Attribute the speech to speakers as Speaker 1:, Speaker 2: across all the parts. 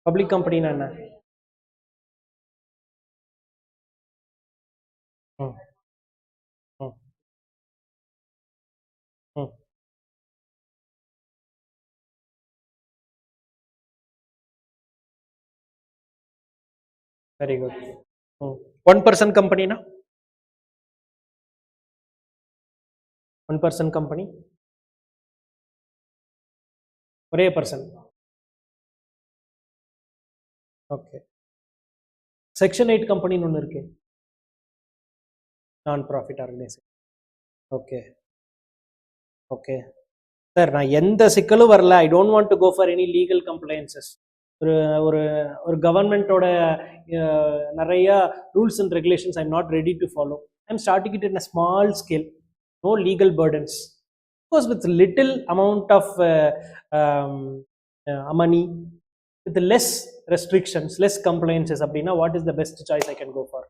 Speaker 1: Public கம்பெனினா என்ன? ம் ம் ம் வெரி குட். ம் 1% கம்பெனினா 1% கம்பெனி ஒரே பர்சன். ஓகே. செக்ஷன் 8 கம்பெனின்னு ஒன்று இருக்கு, non profit organisation. Okay okay sir, நான் எந்த சிக்கலும் வரல. I don't want to go for any legal compliances. ஒரு ஒரு ஒரு கவர்மெண்ட்டோட நிறைய rules and regulations I am not ready to follow. I am starting it in a small scale. No legal burdens. Course with little amount of money, with less restrictions, less compliances. அப்படின்னா what is the best choice I can go for?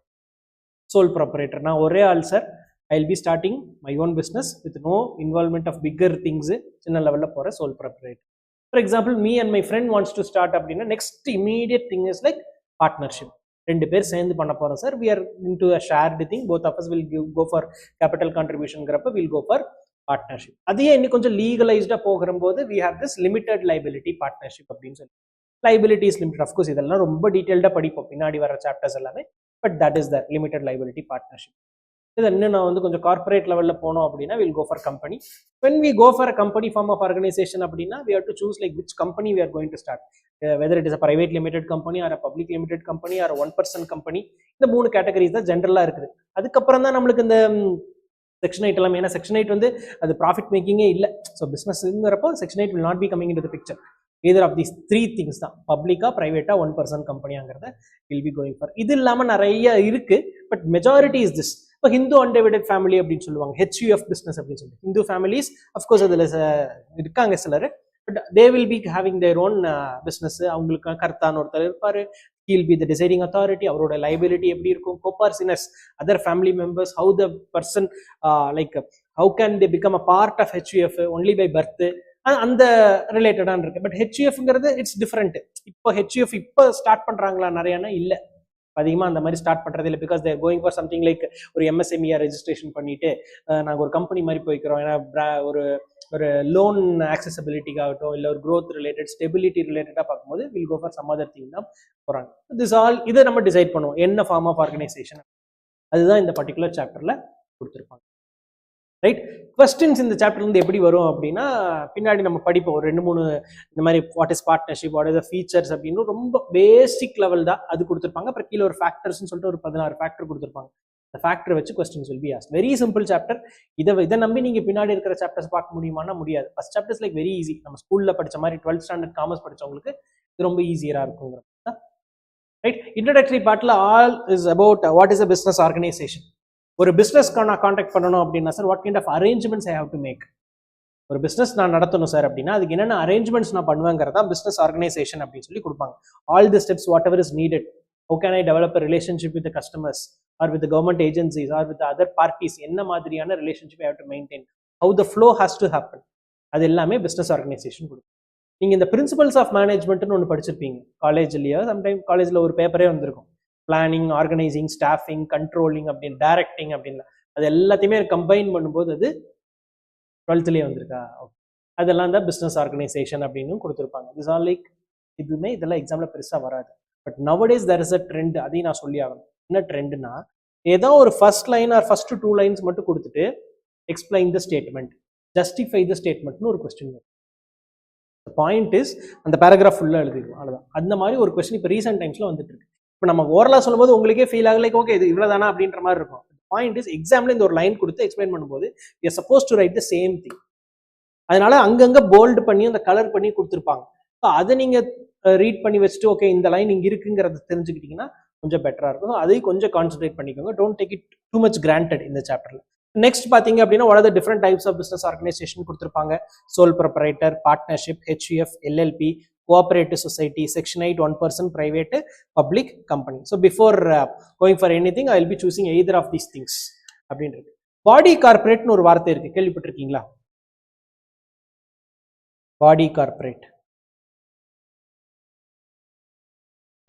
Speaker 1: Sole proprietor. நான் ஒரே ஆள் sir. I will be starting my own business with no involvement of bigger things. சின்ன லெவலில் போகிற sole proprietor. For example, me and my friend wants to start அப்படின்னா next immediate thing is like partnership. 2 பேர் சேர்ந்து பண்ண போகிறோம் sir. We are into a shared thing. Both of us will go for capital கான்ட்ரிபியூஷன்ங்கிறப்ப will go for partnership. அதையே இன்னும் கொஞ்சம் லீகலைஸ்டா போகும்போது we have this limited liability partnership அப்படின்னு சொல்லி. Liability is limited. அஃப்கோர்ஸ் இதெல்லாம் ரொம்ப டீட்டெயில்டாக படிப்போம் பின்னாடி வர சாப்டர்ஸ் எல்லாமே. But that is the limited liability partnership. இது இன்னும் நான் வந்து கொஞ்சம் கார்பரேட் லெவலில் போனோம் அப்படின்னா will go for company. when we go for a company form of organization அப்படின்னா we have to choose like which company we are going to start, whether it is a private limited company or a public limited company or a 1% company. இந்த 3 categories தான் ஜென்ரலாக இருக்குது. அதுக்கப்புறம் தான் நம்மளுக்கு இந்த section 8 எல்லாம். ஏன்னா செக்ஷன் 8 வந்து அது ப்ராஃபிட் மேக்கிங்கே இல்லை. ஸோ பிஸ்னஸ்ங்கிறப்போ section 8 will not be coming into the picture. either of these 3 things தான், பப்ளிக்கா, பிரைவேட்டா, 1% கம்பெனியாங்கிறத வில் பி கோயிங் ஃபார். இது இல்லாமல் நிறைய இருக்கு, பட் மெஜாரிட்டி இஸ் திஸ். இப்போ ஹிந்து அன்டிவைடட் ஃபேமிலி அப்படின்னு சொல்லுவாங்க, HUF பிஸ்னஸ் அப்படின்னு சொல்லிட்டு. ஹிந்து ஃபேமிலிஸ் அஃப்கோர்ஸ் அதில் இருக்காங்க சிலர், but they will be having their own business. அவங்களுக்கு கர்த்தான்னு ஒருத்தர் இருப்பார். He'll be the deciding authority. அவரோட லைபிலிட்டி எப்படி இருக்கும்? Coparceners, other family members, how the person like how can they become a part of HUF only by birth, அந்த ரிலேட்டடான இருக்கு. பட் HUFங்கிறது இட்ஸ் டிஃப்ரெண்ட். இப்போ HUF இப்போ ஸ்டார்ட் பண்றாங்களா நிறையானா? இல்லை, அதிகமாக அந்த மாதிரி ஸ்டார்ட் பண்றது இல்லை. Because they're going for something like ஒரு MSME ரெஜிஸ்ட்ரேஷன் பண்ணிட்டு நாங்கள் ஒரு கம்பெனி மாதிரி போய்க்கிறோம். ஏன்னா ஒரு ஒரு லோன் ஆக்சசபிலிட்டிக்காகட்டும், இல்லை ஒரு க்ரோத் ரிலேட்டட், ஸ்டெபிலிட்டி ரிலேட்டடாக பார்க்கும்போது will go for some other thing தான் போகிறாங்க. திஸ் ஆல் இதை நம்ம டிசைட் பண்ணுவோம் என்ன ஃபார்ம் ஆஃப் ஆர்கனைசேஷன். அதுதான் இந்த பர்டிகுலர் சாப்டர்ல கொடுத்துருப்பாங்க. ரைட். கொஸ்டின்ஸ் இந்த சாப்டர்ல இருந்து எப்படி வரும் அப்படின்னா பின்னாடி நம்ம படிப்போம். ஒரு 2-3 இந்த மாதிரி what is partnership, what is the features அப்படின்னு ரொம்ப பேசிக் லெவல் தான் அது கொடுத்துருப்பாங்க. அப்புறம் கீழே ஒரு ஃபேக்டர்ஸ்னு சொல்லிட்டு ஒரு 16 ஃபேக்டர் கொடுத்துருப்பாங்க. இந்த ஃபேக்டர் வச்சு questions will be asked. Very simple chapter. இதை நம்பி நீங்க பின்னாடி இருக்கிற சாப்டர்ஸ் பார்க்க முடியுமானா முடியாது. First chapters like very easy. நம்ம ஸ்கூல்ல படிச்ச மாதிரி 12th ஸ்டாண்டர்ட் காமர்ஸ் படிச்சவங்களுக்கு இது ரொம்ப ஈஸியரா இருக்குங்கிற. ரைட். இன்ட்ரோடக்டரி பார்ட்ல all is about what is a business organisation. ஒரு பிஸ்னஸ் நான் காண்டாக்ட் பண்ணணும் அப்படின்னா sir, what kind of arrangements I have to make. ஒரு பிஸ்னஸ் நான் நடத்தணும் சார் அப்படின்னா அதுக்கு என்னென்ன அரேஞ்ச்மெண்ட்ஸ் நான் பண்ணுவேங்கிறதா பிஸ்னஸ் ஆர்கனைசேஷன் அப்படின்னு சொல்லி கொடுப்பாங்க. All the steps whatever is needed. How can I develop a relationship with customers or with government agencies or with other parties, என்ன மாதிரியான relationship I have to maintain, how the flow has to happen, அது எல்லாமே business organisation கொடுக்கும். நீங்க இந்த principles of மேனேஜ்மெண்ட்னு ஒன்று படிச்சிருப்பீங்க காலேஜ்லயோ. Sometime காலேஜ்ல ஒரு பேப்பரே வந்திருக்கும், பிளானிங், ஆர்கனைசிங், ஸ்டாஃபிங், கண்ட்ரோலிங் அப்படின்னு, டைரக்டிங் அப்படின்னு. அது எல்லாத்தையுமே கம்பைன் பண்ணும்போது அது 12th வந்திருக்கா. அதெல்லாம் தான் பிஸ்னஸ் ஆர்கனைசேஷன் அப்படின்னு கொடுத்துருப்பாங்க. திஸ் ஆர் லைக் இதுவுமே இதெல்லாம் எக்ஸாம்ல பெருசா வராது. But nowadays there is a trend. அதையும் நான் சொல்லி ஆகணும். என்ன ட்ரெண்ட்னா, ஏதோ ஒரு first line or first 2 lines மட்டும் கொடுத்துட்டு explain the statement, justify the ஸ்டேட்மெண்ட்னு ஒரு கொஸ்டின் வரும். பாயிண்ட் இஸ் அந்த பேராகிராஃப் ஃபுல்லாக எழுதிடும், அவ்வளோதான். அந்த மாதிரி ஒரு கொஸ்டின் இப்போ ரீசெண்ட் டைம்ஸ்ல வந்துட்டு இருக்கு. இப்போ நம்ம ஓரலாக சொல்லும்போது உங்களுக்கே ஃபீல் ஆகல, லைக் ஓகே இது இவ்வளோதானா அப்படின்ற மாதிரி இருக்கும். பாயிண்ட் இஸ் எக்ஸாம்ல இந்த ஒரு லைன் கொடுத்து எக்ஸ்பிளைன் பண்ணும்போது you are suppose to right the same thing. அதனால அங்கங்க போல்டு பண்ணி அந்த கலர் பண்ணி கொடுத்துருப்பாங்க. ஸோ அதை நீங்க ரீட் பண்ணி வச்சுட்டு ஓகே இந்த லைன் இங்க இருக்குங்கிறத தெரிஞ்சுக்கிட்டீங்கன்னா கொஞ்சம் பெட்டரா இருக்கும். அதையும் கொஞ்சம் கான்சென்ட்ரேட் பண்ணிக்கோங்க. Don't take it too much granted இந்த சாப்டர்ல. நெக்ஸ்ட் பாத்தீங்க அப்படின்னா what are the different types of business organisation கொடுத்துருப்பாங்க. Sole proprietor, partnership, HUF, LLP, cooperative society, section 8, 1% private, public company. So before going for anything I will be choosing either of these things அப்படின்றது. பாடி கார்ப்பரேட்னு ஒரு வார்த்தை இருக்கு, கேள்விப்பட்டிருக்கீங்களா? பாடி corporate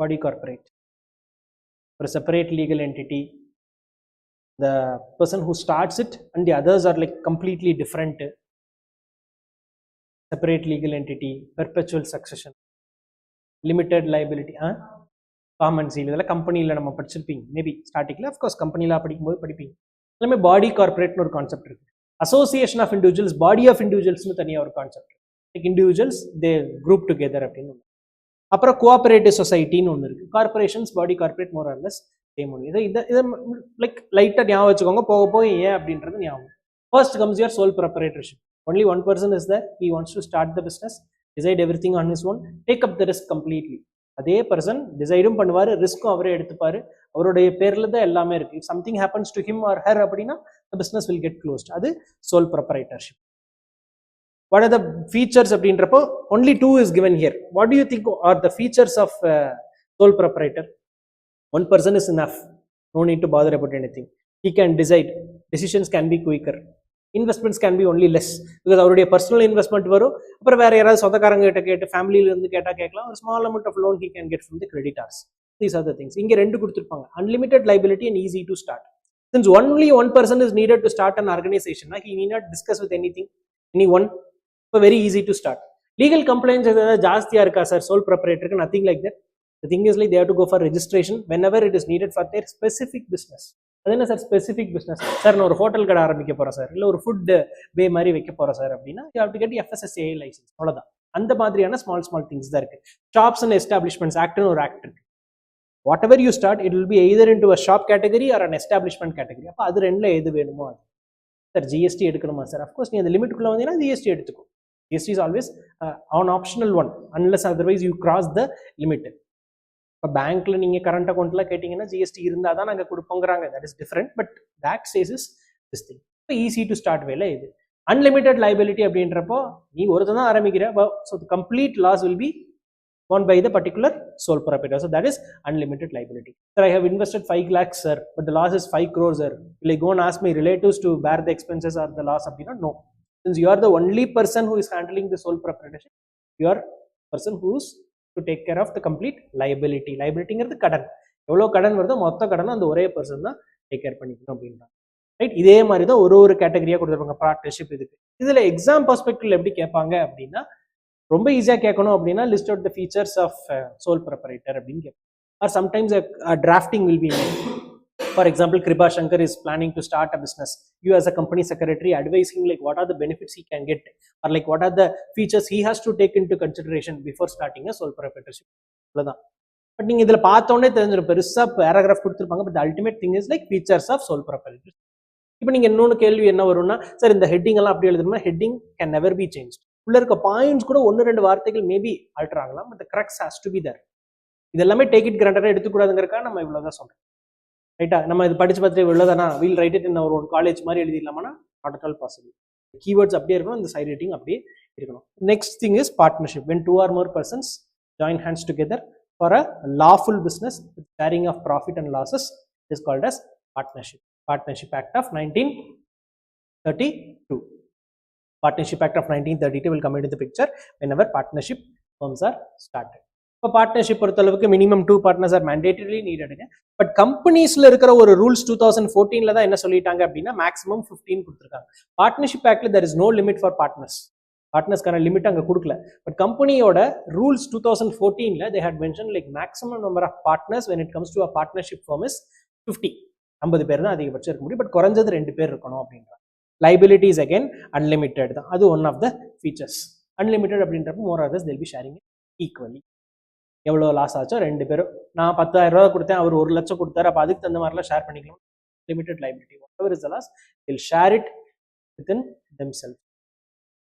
Speaker 1: body corporate, for a separate legal entity. The person who starts it and the others are like completely different. Separate legal entity, perpetual succession, limited liability, common seal, இதெல்லாம் கம்பெனியில் நம்ம படிச்சிருப்பீங்க maybe ஸ்டார்டிங்கில். அஃப்கோர்ஸ் கம்பெனிலாம் படிக்கும்போது படிப்பீங்க. எல்லாமே பாடி கார்பரேட்னு ஒரு கான்செப்ட் இருக்கு. Association of individuals, body of இண்டிவிஜுவல்ஸ்னு தனியாக ஒரு concept. Like individuals they group together அப்படின்னு ஒன்று. அப்புறம் கோஆபரேட்டிவ் சொசைட்டின்னு ஒன்று இருக்குது. Corporations, body corporate, more or less same ஒன்று. இதை லைக் லைட்டாக ஞாபகம் வச்சுக்கோங்க, போக போக ஏன் அப்படின்றது ஞாபகம். First comes your sole proprietorship. Only one person is there. He wants to start the business, decide everything on his own, take up the risk completely. அதே பர்சன் டிசைடும் பண்ணுவார், ரிஸ்க்கும் அவரே எடுத்துப்பாரு, அவருடைய பேர்ல தான் எல்லாமே இருக்கு. If something happens to him or her அப்படின்னா the business will get closed. அது sole proprietorship. What are the features அப்படின்றப்போ only two is given here. What do you think are the features of sole proprietor? One person is enough. No need to bother about anything. He can decide. Decisions can be quicker. Investments can be only less, because அவருடைய personal investment வரும். அப்புறம் வேற யாராவது சொந்தக்காரங்க கிட்ட கேட்டு, ஃபேமிலியில இருந்து கேட்கலாம். ஒரு small amount of loan he can get from the creditors. These are the things. இங்க ரெண்டு கொடுத்துருப்பாங்க, unlimited liability and easy to start. Since only one person is needed to start an organization, he need not discuss with anyone. So very easy to start. Legal compliance ஏதாவது ஜாஸ்தியா இருக்கா sir sole proprietor? Nothing like that. The thing is like they have to go for registration whenever it is needed for their specific business. அது என்ன sir specific business? Sir நான் ஒரு hotel கடை ஆரம்பிக்க போகிறேன் சார், இல்லை ஒரு ஃபுட் வே மாதிரி வைக்க போகிறேன் சார் அப்படின்னா you have to get FSSAI licence. அவ்வளோதான். அந்த மாதிரியான ஸ்மால் திங்ஸ் தான் இருக்குது. ஷாப்ஸ் அண்ட் எஸ்டாப்ளிஷ்மெண்ட்ஸ் ஆக்ட்னு ஒரு ஆக்ட் இருக்கு. What ever you start it will B either in to a shop category R an establishment category. அப்போ அது ரெண்டில் எது வேணுமோ அது. சார் ஜிஎஸ்டி எடுக்கணுமா சார்? அஃப்கோர்ஸ் நீ அந்த லிமிட்டுக்குள்ளே வந்தீங்கன்னா ஜிஎஸ்டி எடுத்துக்கும். GST is always on optional one unless otherwise you cross the limit. இப்போ பேங்க்ல நீங்க கரண்ட் அக்கௌண்ட்ல கேட்டீங்கன்னா ஜிஎஸ்டி இருந்தால் தான் நாங்கள் கொடுப்போங்கிறாங்க. That is different. But that says is this thing. இப்போ ஈஸி டு ஸ்டார்ட் வேலை இது. அன்லிமிட்டட் லைபிலிட்டி அப்படின்றப்போ நீ ஒருத்தர் தான் ஆரம்பிக்கிற. So complete loss will be borne by the particular sole proprietor. So that is unlimited liability. Sir, I have invested 5 lakhs sir, but the loss is 5 crores sir. Will I go and ask my relatives to bear the expenses or the loss? No. Since you are the only person who is handling the sole proprietorship, you are person who is to take care of the complete liability. Liabilityங்கிறது கடன். எவ்வளோ கடன் வருதோ மொத்த கடனை அந்த ஒரே person தான் take care பண்ணிக்கணும் அப்படின்றாங்க. ரைட். இதே மாதிரி தான் ஒரு கேட்டகரியாக கொடுத்துருப்பாங்க பார்ட்னர்ஷிப். இதுக்கு இதில் எக்ஸாம் பர்ஸ்பெக்டிவ்ல எப்படி கேட்பாங்க அப்படின்னா, ரொம்ப ஈஸியாக கேட்கணும் அப்படின்னா list out the features of sole proprietor அப்படின்னு கேட்பாங்க. Or sometimes drafting will be made. For example, Kripa Shankar is planning to start a business. You as a company secretary advise him like what are the benefits he can get, or like what are the features he has to take into consideration before starting a sole proprietorship. அவ்வளவுதான். But நீங்க இதுல பார்த்தோன்னே தெரிஞ்சிடும், பெருசா paragraph கொடுத்துருப்பாங்க. But ultimate thing is like features of sole proprietor. இப்போ நீங்க இன்னொன்று கேள்வி என்ன வரும்னா, சார் இந்த ஹெட்டிங் எல்லாம் அப்படி எழுதணும்னா heading can never be change. உள்ள இருக்க பாயிண்ட்ஸ் கூட 1-2 வார்த்தைகள் மேபி ஆல்டர் ஆகலாம். But crux has to be there. இதெல்லாமே டேக் இட் கிராண்டடா எடுத்துக்கூடாதுங்கிறக்கா நம்ம இவ்வளவுதான் சொல்றோம். ரைட்டா? நம்ம இது படிச்சு பார்த்து இவ்வளவுதானா, வீல் ரைட் இட் இன் ஒரு காலேஜ் மாதிரி எழுதிடலாமா? Not at all possible. Keywords அப்படியே இருக்கணும், இந்த சைட் ரைட்டிங் அப்படியே இருக்கணும். Next thing is partnership. when 2 or more persons join hands together for a lawful business with sharing of profit and losses is called as partnership. Partnership Act of 1932. Partnership Act of 1932 will come into the picture whenever partnership firms are started. இப்போ partnership பொறுத்தளவுக்கு minimum 2 partners R மேண்டேட்டரிலி நீடடுங்க. But கம்பெனிஸ்ல இருக்கிற ஒரு rules 2014 தான் என்ன சொல்லிட்டாங்க அப்படின்னா maximum 15 கொடுத்துருக்காங்க. Partnership ஆக்ட்ல there is no limit for partners. பார்ட்னர்ஸ்க்கான லிமிட் அங்கே கொடுக்கல. பட் கம்பெனியோட rules 2014 they had mentioned like maximum number of partners when it comes to a partnership firm is 50. 50 பேர் தான் அதிகபட்சம் இருக்க முடியும். பட் குறைஞ்சது 2 பேர் இருக்கணும் அப்படின்றாங்க. லைபிலிட்டிஸ் அகைன் அன்லிமிட்டட் தான். அது one of the features. Unlimited அப்படின்றப்ப more or less they'll be sharing it equally. எவ்வளோ லாஸ் ஆச்சோ 2 பேரும், நான் 10,000 ரூபா கொடுத்தேன், அவர் 1 லட்சம் கொடுத்தாரு, அப்போ அதுக்கு தகுந்த மாதிரிலாம் ஷேர் பண்ணிக்கலாம். Limited liability, whatever is the loss they'll share it within themselves.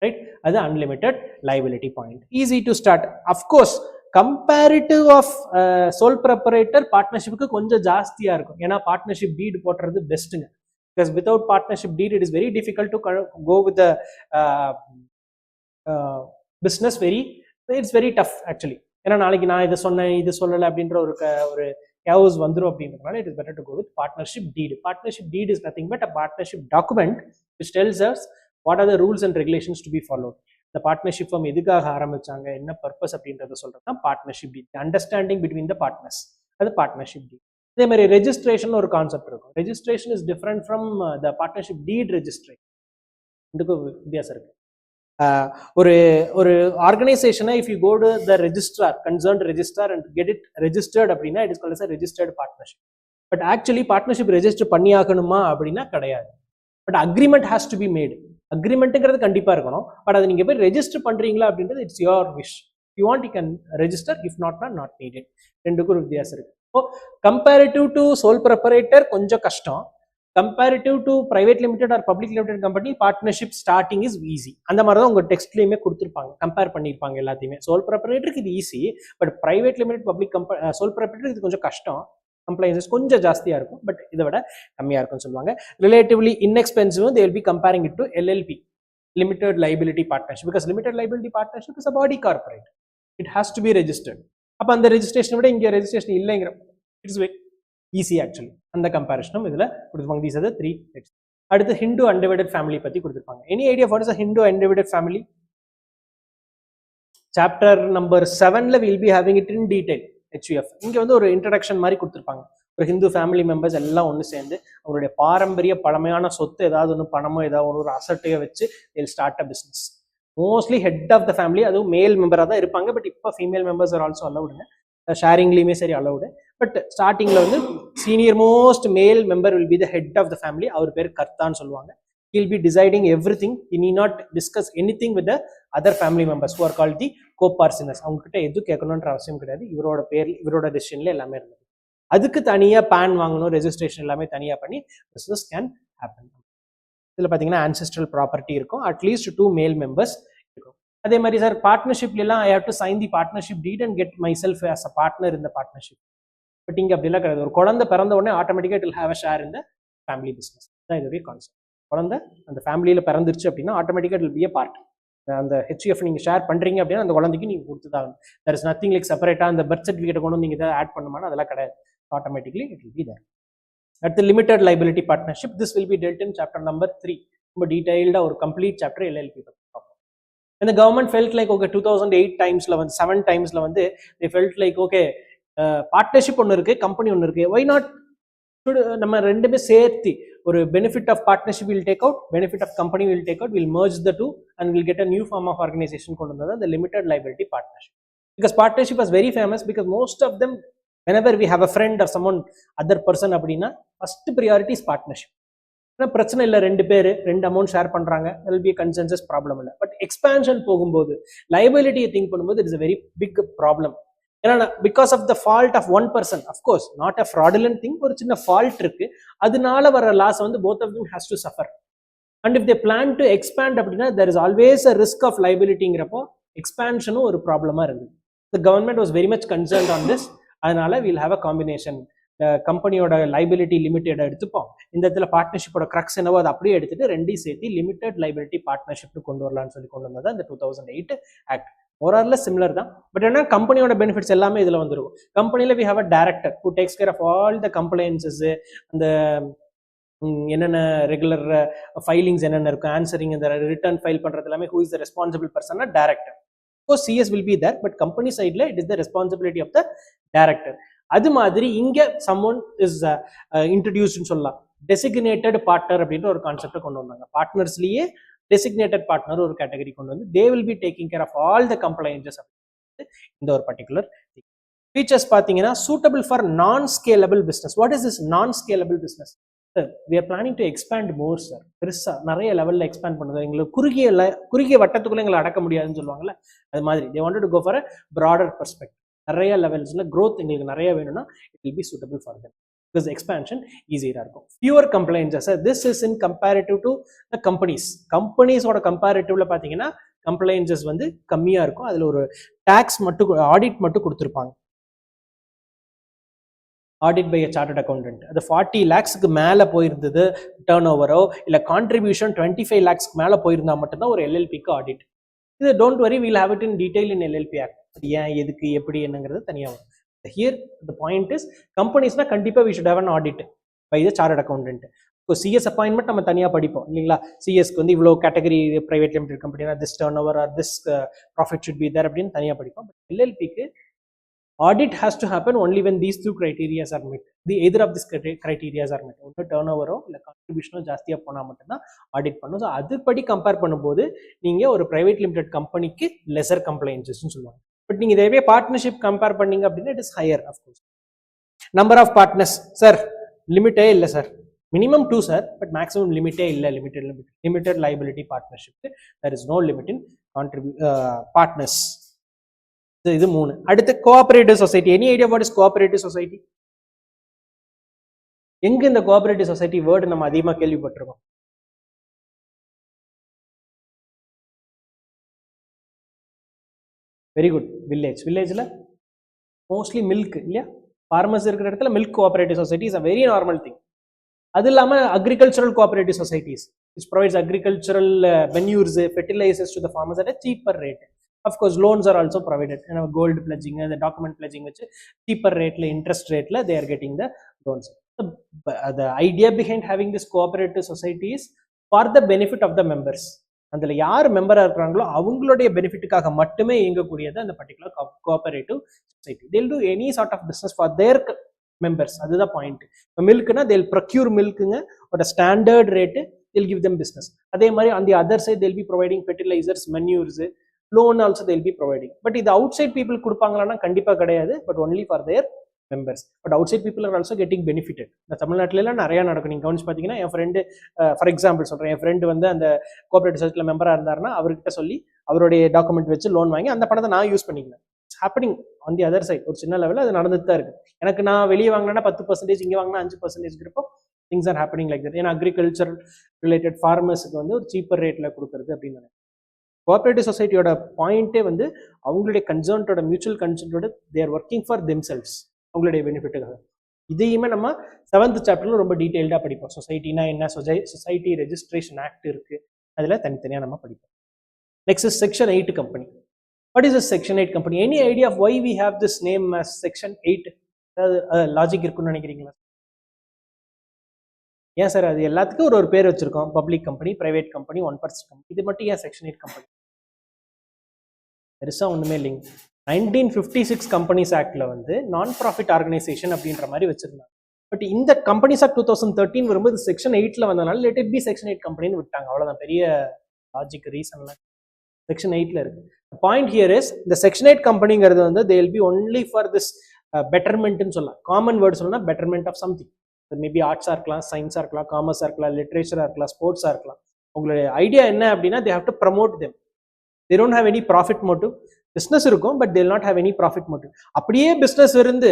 Speaker 1: Right? அது unlimited liability point. Easy to start. Of course comparative of sole proprietor பார்ட்னர்ஷிப்புக்கு கொஞ்சம் ஜாஸ்தியாக இருக்கும். ஏன்னா பார்ட்னர்ஷிப் டீட் போட்டுறது பெஸ்ட்டுங்க. Because without partnership deed it is very difficult to go with business. It's very tough actually. ஏன்னா நாளைக்கு நான் இதை சொன்னேன் இது சொல்லலை அப்படின்ற ஒரு chaos வந்துரும் அப்படின்றதுனால it is better to go with partnership deed. Partnership deed is nothing but a partnership document which tells us what are the rules and regulations to be followed. இந்த பார்ட்னர்ஷிப் ஃபார்ம் எதுக்காக ஆரம்பிச்சாங்க, என்ன purpose அப்படின்றத சொல்றது தான் partnership deed. Understanding between the partners, அது partnership deed. அதே மாதிரி ரெஜிஸ்ட்ரேஷன் ஒரு கான்செப்ட் இருக்கும். Registration is different from the partnership deed registration. இதுக்கு வித்தியாசம் இருக்கு. ஒரு ஒரு ஆர்கனைசேஷனை if you go to the registrar, concerned registrar and get it registered அப்படின்னா it is called as registered partnership. But actually partnership register பண்ணி ஆகணுமா அப்படின்னா கிடையாது. But agreement has to be made. அக்ரிமெண்ட்டுங்கிறது கண்டிப்பா இருக்கணும். பட் அதை நீங்க போய் ரெஜிஸ்டர் பண்றீங்களா அப்படின்றது it's your wish. You want you can register, if நாட்னா நாட் நீடட். ரெண்டுக்கும் ஒரு வித்தியாசம் இருக்கு. So comparative to sole proprietor கொஞ்சம் கஷ்டம். Comparative to private limited or public limited company partnership starting is easy. அந்த மாதிரி தான் உங்க டெக்ஸ்ட்லயுமே கொடுத்துருப்பாங்க, கம்பேர் பண்ணியிருப்பாங்க எல்லாத்தையுமே. சோல் ப்ரொப்ரைட்டருக்கு இது easy, but private limited public sole ப்ரொப்ரைட்டருக்கு இது கொஞ்சம் கஷ்டம். கம்ப்ளைன்சஸ் கொஞ்சம் ஜாஸ்தியா இருக்கும், பட் இதை விட கம்மியா இருக்கும்னு சொல்லுவாங்க. Relatively inexpensive, they will be comparing it to LLP, limited liability partnership, because limited liability partnership is a body corporate. It has to be registered. அப்ப அந்த ரெஜிஸ்ட்ரேஷன் விட இங்க ரெஜிஸ்ட்ரேஷன் இல்லைங்கிற இட்ஸ் வெரி ஈஸி ஆக்சுவலி. அந்த கம்பேரிஷனும் இதுல கொடுத்துருப்பாங்க. These are the 3 next. அடுத்து ஹிந்து அன்டிவைடட் ஃபேமிலி பத்தி கொடுத்துருப்பாங்க. Any idea what is a Hindu undivided family? Chapter number 7ல we'll be having it in detail. HUF இங்க வந்து ஒரு இன்ட்ரடக்ஷன் மாதிரி கொடுத்துருப்பாங்க. ஒரு ஹிந்து ஃபேமிலி மெம்பர்ஸ் எல்லாம் ஒன்று சேர்ந்து அவங்களுடைய பாரம்பரிய பழமையான சொத்து ஏதாவது ஒன்று, பணமோ ஏதாவது ஒரு அசட்டையோ வச்சு they'll start a business. Mostly head of the family, அதுவும் மேல் மெம்பராக தான் இருப்பாங்க. பட் இப்போ ஃபீமேல் மெம்பர்ஸ் ஆர் ஆல்சோ அலவுடுங்க, ஷேரிங்லேயுமே சரி அலவுடு. பட் ஸ்டார்டிங்ல வந்து senior most male member will be the head of the family. அவர் பேர் கர்த்தான்னு சொல்லுவாங்க. he'll be deciding everything. he need not discuss anything with the other family members who are called the co-parceners. அவங்க கிட்ட எதுவும் கேட்கணுன்ற அவசியம் கிடையாது. இவரோட பேர், இவரோட டெசிஷன்ல எல்லாமே இருந்தது. அதுக்கு தனியா பேன் வாங்கணும், ரெஜிஸ்ட்ரேஷன் எல்லாமே தனியா பண்ணி பிசினஸ் கேன் ஹேப்பன். இதுல பாத்தீங்கன்னா ancestral ப்ராப்பர்ட்டி இருக்கும், அட்லீஸ்ட் 2 மேல் மெம்பர்ஸ் இருக்கும். அதே மாதிரி சார் பார்ட்னர்ஷிப்ல எல்லாம் I have to sign the partnership deed and get myself as a partner in the partnership. But இங்க அப்படிலாம் கிடையாது. ஒரு குழந்தை பிறந்த உடனே ஆட்டோமேட்டிக்கா it will have a share in the family business. தான் இதுவே கான்செப்ட். குழந்தை அந்த ஃபேமிலியில பிறந்துருச்சு அப்படின்னா ஆட்டோமேட்டிக்கா it will be a part. அந்த HUF நீங்க ஷேர் பண்றீங்க அப்படின்னா அந்த குழந்தைக்கு நீங்க கொடுத்துதான். there is nothing like செப்பரேட்டா அந்த பர்த் சர்டிஃபிகேட் கொண்டு வந்து நீங்க இதை ஆட் பண்ணுமானா அதெல்லாம் கிடையாது. Automatically it will be there. அடுத்து limited liability partnership. This will be dealt in chapter number 3. ரொம்ப டீடைல்டா ஒரு கம்ப்ளீட் சாப்டர் LLP பத்தி பார்ப்போம். இந்த கவர்மெண்ட் ஃபெல்ட் லைக் ஓகே 2008 டைம்ஸ்ல வந்து 7 டைம்ஸ்ல வந்து they felt like okay partnership ஒன்று இருக்கு, கம்பெனி ஒன்று இருக்கு, why not நம்ம ரெண்டுமே சேர்த்து ஒரு benefit of partnership will take out, benefit of company will take out, will merge the two and will get a new form of organization கொண்டு வந்தது the limited liability partnership. Because partnership was very famous because most of them, whenever we have a friend or someone other person அப்படின்னா first priority is partnership. பிரச்சனை இல்லை, 2 பேர் 2 amount share பண்றாங்க, there will be a consensus, problem இல்லை. But expansion போகும்போது லைபிலிட்டியை think பண்ணும்போது இட் இஸ் a very big problem. ஏன்னா because of the fault of 1 person, of course not a fraudulent thing, ஒரு சின்ன ஃபால்ட் இருக்கு, அதனால வர லாஸ் வந்து both of them has to suffer. And if they plan to expand அப்படின்னா there is always a risk of liabilityங்கிறப்போ எக்ஸ்பான்ஷனும் ஒரு ப்ராப்ளமா இருக்கு. The government was very much concerned on this. அதனால we'll have a combination. கம்பெனியோட liability limited எடுத்துப்போம், இந்த இடத்துல பார்ட்னர்ஷிப்போட crux என்னவோ அதை அப்படியே எடுத்துட்டு ரெண்டையும் சேர்த்து லிமிடெட் லைபிலிட்டி பார்ட்னர்ஷிப் கொண்டு வரலாம்னு சொல்லி கொண்டு வந்தது இந்த 2008 ஆக்ட். ஓவரால் சிமிலர் தான், பட் என்ன கம்பெனியோட பெனிஃபிட்ஸ் எல்லாமே இதுல வந்துருக்கும். கம்பெனில we have a director who takes care of all the compliances, அந்த என்னென்ன ரெகுலர் ஃபைலிங்ஸ் என்னென்ன இருக்கும், ஆன்சரிங், இந்த ரிட்டர்ன் ஃபைல் பண்றது எல்லாமே who is the responsible person? Director. Of course CS will be there, but company sideல it is the responsibility of the director. அது மாதிரி இங்க someone is introduced சொல்லலாம், designated partner அப்படின்ற ஒரு கான்செப்டை கொண்டு வந்தாங்க. பார்ட்னர்ஸ்லயே designated partner ஒரு கேட்டகரி கொண்டு வந்து they will be taking care of all the compliances இந்த ஒரு பர்டிகுலர் ஃபீச்சர்ஸ். பாத்தீங்கன்னா suitable for non-scalable business. What is this non-scalable business? Sir, we are planning to expand more, sir. பெருசா நிறைய லெவல்ல expand பண்ணுது. எங்களுக்கு குறுகிய வட்டத்துக்குள்ள எங்களை அடக்க முடியாதுன்னு சொல்லுவாங்கல்ல, அது மாதிரி they wanted to go for a broader perspective. நிறைய லெவல்ஸ்ல growth எங்களுக்கு நிறைய வேணும்னா it will be suitable for them because expansion easier இருக்கும். fewer compliances, this is in comparative to the companies ஓட கம்பேரிட்டிவ்ல பாத்தீங்கன்னா கம்ப்ளைன்சஸ் வந்து கம்மியா இருக்கும். அதுல ஒரு டாக்ஸ் மட்டும், ஆடிட் மட்டும் கொடுத்துருப்பாங்க, ஆடிட் பை சார்ட்டர்ட் அக்கௌண்டன்ட். அது 40 lakhsக்கு மேல போயிருந்தது டர்ன் ஓவரோ இல்ல கான்ட்ரிபியூஷன் 25 lakhsக்கு மேல போயிருந்தா மட்டும்தான் ஒரு LLPக்கு ஆடிட். இது don't worry, we'll have it in detail in LLP Act. ஏன், எதுக்கு, எப்படி என்னங்கிறது தனியா வரும். Here the point is, companies na kandipa we should have an audit by the chartered accountant. இப்போ சிஎஸ் அப்பாயின்மெண்ட் நம்ம தனியாக படிப்போம் இல்லைங்களா, சிஎஸ்க்கு வந்து இவ்வளோ கேட்டகரி பிரைவேட் லிமிடெட் கம்பெனினா this turn over or this profit should be there அப்படின்னு தனியாக படிப்போம். பட் எல்எல்பிக்கு audit has to happen only when these two criteria are met. The either of these criteria are met. ஒன்று turn ஓவரோ இல்லை கான்ட்ரிபியூஷனோ ஜாஸ்தியாக போனால் மட்டும்தான் ஆடிட் பண்ணும். ஸோ அதுபடி கம்பேர் பண்ணும்போது நீங்கள் ஒரு பிரைவேட் லிமிடெட் கம்பெனிக்கு லெசர் கம்ப்ளைன்சஸ்ன்னு சொல்லுவாங்க. பட் நீங்கள் இதே பார்ட்னர்ஷிப் கம்பேர் பண்ணீங்க அப்படின்னா it is higher of course. Number of partners sir லிமிட்டே இல்லை sir, minimum 2 sir, but maximum லிமிட்டே இல்லை. லிமிட்டட் லைபிலிட்டி பார்ட்னர்ஷிப்க்கு there is no limit in partners. இது 3. அடுத்து cooperative society. Any idea what is cooperative society? எங்க இந்த கோஆபரேட்டிவ் சொசைட்டி வேர்டு நம்ம அதிகமா கேள்விப்பட்டிருக்கோம்? வெரி குட், வில்லேஜ்ல மோஸ்ட்லி மில்க் இல்லையா, ஃபார்மர்ஸ் இருக்கிற இடத்துல milk cooperative society is a very normal thing. அது இல்லாமல் agricultural cooperative societies which provides agricultural manures, fertilizers to the farmers at a cheaper rate. Of course, loans are also provided. Gold pledging, the document pledging, which cheaper rate, interest rate, they are getting the loans. The idea behind having this cooperative society is for the benefit of the members. அதில் யார் மெம்பராக இருக்கிறாங்களோ அவங்களுடைய பெனிஃபிட்டுக்காக மட்டுமே இயங்கக்கூடியது அந்த particular cooperative society. they'll do any sort of business for their members. அதுதான் point. இப்போ மில்க்னா they'll procure மில்க்குங்க ஒரு standard rate, they'll give them business. அதே மாதிரி on the other side they'll be providing fertilizers, manures, loan also they'll be providing. But இது outside people கொடுப்பாங்களான்னா கண்டிப்பாக கிடையாது, but only for their members. But outside people are also getting benefited. இந்த தமிழ்நாட்டிலாம் நிறையா நடக்கும். நீங்கள் கவனிச்சு பார்த்தீங்கன்னா என் ஃப்ரெண்டு, ஃபார் எக்ஸாம்பிள் சொல்கிறேன், என் ஃப்ரெண்டு வந்து அந்த கோஆபரேட்டிவ் சொசைட்டியில் மெம்பராக இருந்தாருன்னா அவர்கிட்ட சொல்லி அவருடைய டாக்குமெண்ட் வச்சு லோன் வாங்கி அந்த பணத்தை நான் யூஸ் பண்ணிக்கிறேன். It's happening on the other side. ஒரு சின்ன லெவலில் அது நடந்துட்டு தான் இருக்குது. எனக்கு நான் வெளியே வாங்கினா 10%, இங்கே வாங்கினா 5% இருக்கிறப்போ things are happening like that. ஏன்னா அக்ரிகல்ச்சர் ரிலேட்டட் ஃபார்மர்ஸுக்கு வந்து ஒரு சீப்பர் ரேட்டில் கொடுக்குறது அப்படின்னு நினைக்கிறேன். கோஆபரேட்டிவ் சொசைட்டியோட பாயிண்டே வந்து அவங்களுடைய கன்சர்ன்டோட மியூச்சுவல் கன்சர்ன்டோட they are working for themselves, அவங்களுடைய பெனிஃபிட்டுக்காக. இதையுமே நம்ம 7th சாப்டர்ல ரொம்ப டீட்டெயில்டாக படிப்போம். சொசைட்டினா என்ன, சொசைட்டி ரெஜிஸ்ட்ரேஷன் ஆக்ட் இருக்கு, அதில் தனித்தனியாக நம்ம படிப்போம். Next is section 8 company. What is section 8 company? Any idea of why we have this name as section 8? அதாவது லாஜிக் இருக்குன்னு நினைக்கிறீங்களா? ஏன் சார் அது எல்லாத்துக்கும் ஒரு பேர் வச்சிருக்கோம், public company, private company, 1% company, இது மட்டும் ஏன் செக்ஷன் 8 கம்பெனி? பெருசா ஒண்ணுமே இல்லைங்க. 1956 கம்பெனிஸ் ஆக்ட்ல வந்து நான் ப்ராஃபிட் ஆர்கனைசேஷன் அப்படின்ற மாதிரி வச்சிருந்தாங்க. பட் இந்த கம்பெனிஸ் ஆக்ட் 2013 வரும்போது செக்ஷன் 8ல வந்தனால லெட் இட் பி செக்ஷன் 8 கம்பெனின்னு விட்டாங்க. அவ்வளவுதான், பெரிய லாஜிக் ரீசன்லாம் செக்ஷன் 8ல இருக்கு. பாயிண்ட் ஹியர் இஸ் இந்த செக்ஷன் 8 கம்பெனிங்கிறது வந்து they will be only for this பெட்டர்மெண்ட்னு சொல்லலாம். காமன் வேர்ட் சொல்லலாம், பெட்டர்மெண்ட் ஆஃப் சம்திங். மேபி ஆர்ட்ஸாக இருக்கலாம், சயின்ஸாக இருக்கலாம், காமர்ஸாக இருக்கலாம், லிட்ரேச்சராக இருக்கலாம், ஸ்போர்ட்ஸாக இருக்கலாம். உங்களுடைய ஐடியா என்ன அப்படின்னா they have to promote them. They don't have any profit motive. Business இருக்கும், but they will not have any profit motive. அப்படியே பிஸ்னஸ் இருந்து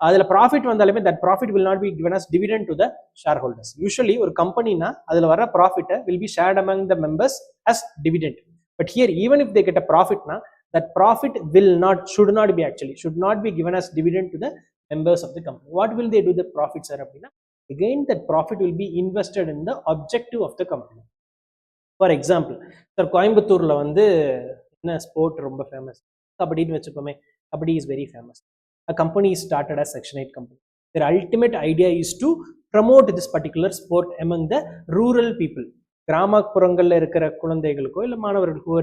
Speaker 1: அதில் ப்ராஃபிட் வந்தாலுமே that profit will not be given as dividend to the shareholders. Usually ஒரு கம்பெனினா அதில் வர ப்ராஃபிட்டை will be shared among the members as dividend. But here even if they get a profit na, that profit should not be given as dividend to the members of the company. What will they do the profits are அப்படின்னா again that profit will be invested in the objective of the company. For example, sir கோயம்புத்தூர்ல வந்து என்ன sport ரொம்ப famous, கபடின்னு வச்சுப்போமே. Kabaddi is very famous. A company is started as section 8 company. Their ultimate idea is to promote this particular sport among the rural people. கிராமப்புறங்களில் இருக்கிற குழந்தைகளுக்கோ இல்லை மாணவர்களுக்கோ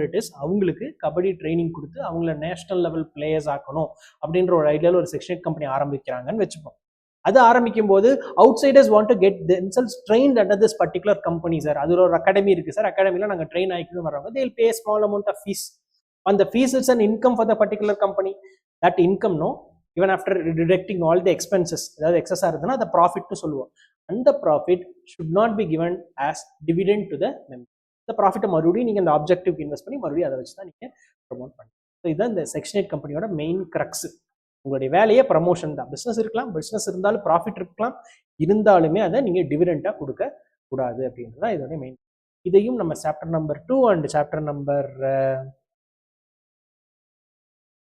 Speaker 1: அவங்களுக்கு கபடி ட்ரைனிங் கொடுத்து அவங்கள நேஷனல் லெவல் பிளேயர்ஸ் ஆக்கணும் அப்படின்ற ஒரு ஐடியாவில் ஒரு செக்ஷன் 8 கம்பெனி ஆரம்பிக்கிறாங்கன்னு வச்சுப்போம். அது ஆரம்பிக்கும் போது outsiders want to get themselves trained under this particular company. Sir அது ஒரு அகாடமி இருக்கு சார், அகாடமியில் நாங்கள் ட்ரெயின் ஆகிக்கணும் வர்றவங்க they will pay a small amount of fees. On the fees it's an income for the particular company. That income, no, even after deducting all the expenses, அதாவது எக்ஸஸாக இருந்ததுன்னா அதை ப்ராஃபிட்னு சொல்லுவோம். அந்த profit should not be given as dividend to the member. இந்த ப்ராஃபிட்டை மறுபடியும் நீங்கள் இந்த ஆப்ஜெக்டிவ் இன்வெஸ்ட் பண்ணி மறுபடியும் அதை வச்சு தான் நீங்கள் ப்ரமோட் பண்ணுங்க. ஸோ இதுதான் இந்த செக்ஷன் 8 கம்பெனியோட மெயின் கிரக்ஸ். உங்களுடைய வேலையே ப்ரமோஷன் தான். பிஸ்னஸ் இருக்கலாம், பிஸ்னஸ் இருந்தாலும் ப்ராஃபிட் இருக்கலாம், இருந்தாலுமே அதை நீங்கள் டிவிடெண்டாக கொடுக்க கூடாது அப்படின்றது தான் இதோட மெயின். இதையும் நம்ம chapter number 2 and chapter number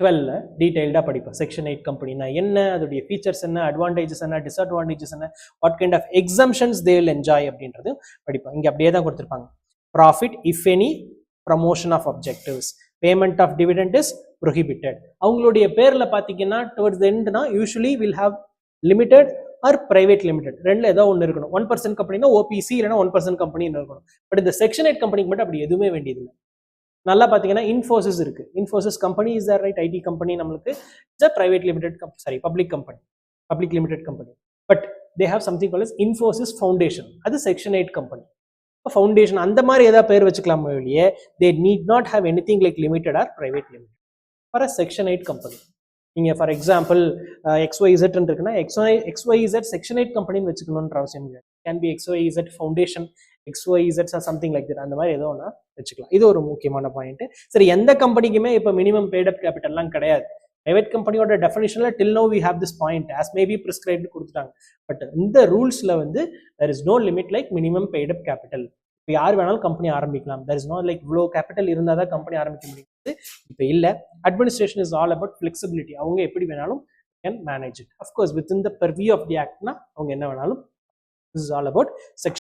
Speaker 1: 12 டீடைல்டாக படிப்போம். செக்ஷன் 8 கம்பெனினா என்ன, அதோடைய ஃபீச்சர்ஸ் என்ன, அட்வான்டேஜஸ் என்ன, டிஸ்அட்வான்டேஜஸ் என்ன, what kind of exemptions they will enjoy அப்படின்றது படிப்போம். இங்கே அப்படியே தான் கொடுத்துருப்பாங்க. Profit if any, promotion of objectives, payment of dividend is prohibited. அவங்களுடைய பேரில் பார்த்தீங்கன்னா டுவர்ட்ஸ் த எண்ட்னா usually will have limited or private limited, ரெண்டுல ஏதோ ஒன்று இருக்கணும். 1% கம்பெனினா ஓபிசி இல்லைன்னா 1% கம்பெனின்னு இருக்கணும். பட் இந்த செக்ஷன் 8 கம்பெனிக்கு மட்டும் அப்படி எதுவுமே வேண்டியதில்லை. நல்லா பார்த்தீங்கன்னா இன்ஃபோசிஸ் இருக்கு. Infosys company is there right, IT company நம்மளுக்கு it's a private limited sorry public company, public limited company. But they have something called as Infosys foundation, அது செக்ஷன் 8 கம்பெனி. ஃபவுண்டேஷன் அந்த மாதிரி ஏதாவது பேர் வச்சுக்கலாம் இல்லையே, they need not have anything like limited or private limited for a section 8 company. நீங்கள் for example XYZ இருக்குன்னா XYZ செக்ஷன் 8 கம்பெனின்னு வச்சுக்கணுன்ற அவசியம் இல்லை. Can B XYZ foundation, XYZ something like that, அந்த மாதிரி ஏதோ ஒன்று வச்சுக்கலாம். இது ஒரு முக்கியமான பாயிண்ட். சரி, எந்த கம்பெனிக்குமே இப்போ மினிமம் பெய்ட் அப் கேபிட்டல்லாம் கிடையாது. பிரைவேட் கம்பெனியோட டெஃபினிஷன்ல till now we have this point as maybe prescribed கொடுத்துட்டாங்க. பட் இந்த ரூல்ஸ்ல வந்து there is no limit like minimum paid up capital. இப்போ யார் வேணாலும் கம்பெனி ஆரம்பிக்கலாம். there is no like இவ்வளோ கேபிட்டல் இருந்தால் தான் கம்பெனி ஆரம்பிக்க முடியுது, இப்போ இல்லை. Administration is all about flexibility. அவங்க எப்படி வேணாலும் can manage it. Of course within the purview of the ஆக்ட்னா அவங்க என்ன வேணாலும். This is all about section